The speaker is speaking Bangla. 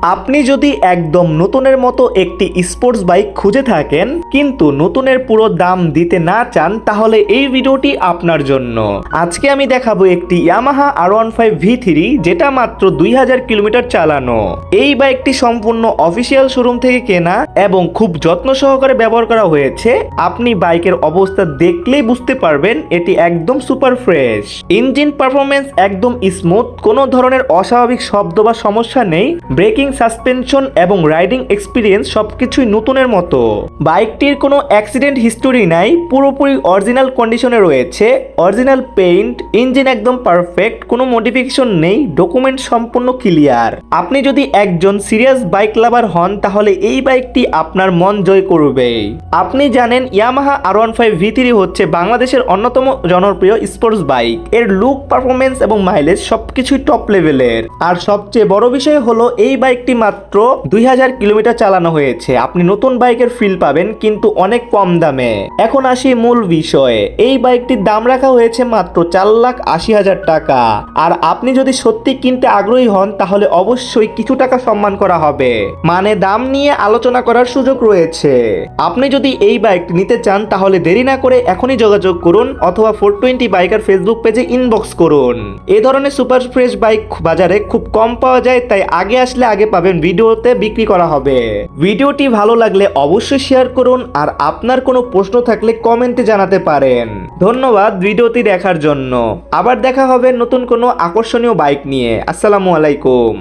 আপনি যদি একদম নতুনের মতো একটি স্পোর্টস বাইক খুঁজে থাকেন কিন্তু নতুনের পুরো দাম দিতে না চান, তাহলে এই ভিডিওটি আপনার জন্য। আজকে আমি দেখাবো একটি ইয়ামাহা R15 V3, যেটা মাত্র 2000 কিলোমিটার চালানো। এই বাইকটি সম্পূর্ণ অফিসিয়াল শোরুম থেকে কেনা এবং খুব যত্ন সহকারে ব্যবহার করা হয়েছে। আপনি বাইকের অবস্থা দেখলেই বুঝতে পারবেন এটি একদম সুপার ফ্রেশ। ইঞ্জিন পারফরমেন্স একদম স্মুথ, কোনো ধরনের অস্বাভাবিক শব্দ বা সমস্যা নেই। ব্রেকিং, সাসপেনশন এবং রাইডিং এক্সপিরিয়েন্স সবকিছুই নতুনের মতো। বাইকটির কোনো অ্যাক্সিডেন্ট হিস্টোরি নাই, পুরোপুরি অরিজিনাল কন্ডিশনে রয়েছে। অরিজিনাল পেইন্ট, ইঞ্জিন একদম পারফেক্ট, কোনো মডিফিকেশন নেই, ডকুমেন্ট সম্পূর্ণ ক্লিয়ার। আপনি যদি একজন সিরিয়াস বাইক লাভার হন তাহলে এই বাইকটি আপনার মন জয় করবে। আপনি জানেন ইয়ামাহা R15 V3 হচ্ছে বাংলাদেশের অন্যতম জনপ্রিয় স্পোর্টস বাইক। এর লুক, পারফরমেন্স এবং মাইলেজ সবকিছুই টপ লেভেলের। আর সবচেয়ে বড় বিষয় হলো এই বাইকটি মাত্র 2000 কিলোমিটার চালানো হয়েছে। আপনি নতুন বাইকের ফিল পাবেন কিন্তু অনেক কম দামে। এখন আসি মূল বিষয়ে। এই বাইকটির দাম রাখা হয়েছে মাত্র 4,80,000 টাকা। আর আপনি যদি সত্যি কিনতে আগ্রহী হন তাহলে অবশ্যই কিছু টাকা সম্মান করা হবে, মানে দাম নিয়ে আলোচনা করার সুযোগ রয়েছে। আপনি যদি এই বাইকটি নিতে চান তাহলে দেরি না করে এখনই যোগাযোগ করুন অথবা 420 বাইকার ফেসবুক পেজে ইনবক্স করুন। এ ধরনের সুপার ফ্রেশ বাইক বাজারে খুব কম পাওয়া যায়, তাই আগে আসলে আগে পাবেন, ভিডিওতে বিক্রি করা হবে। ভিডিওটি ভালো লাগলে অবশ্যই শেয়ার করুন, আর আপনার কোনো প্রশ্ন থাকলে কমেন্টে জানাতে পারেন। ধন্যবাদ ভিডিওটি দেখার জন্য। আবার দেখা হবে নতুন কোনো আকর্ষণীয় বাইক নিয়ে। আসসালামু আলাইকুম।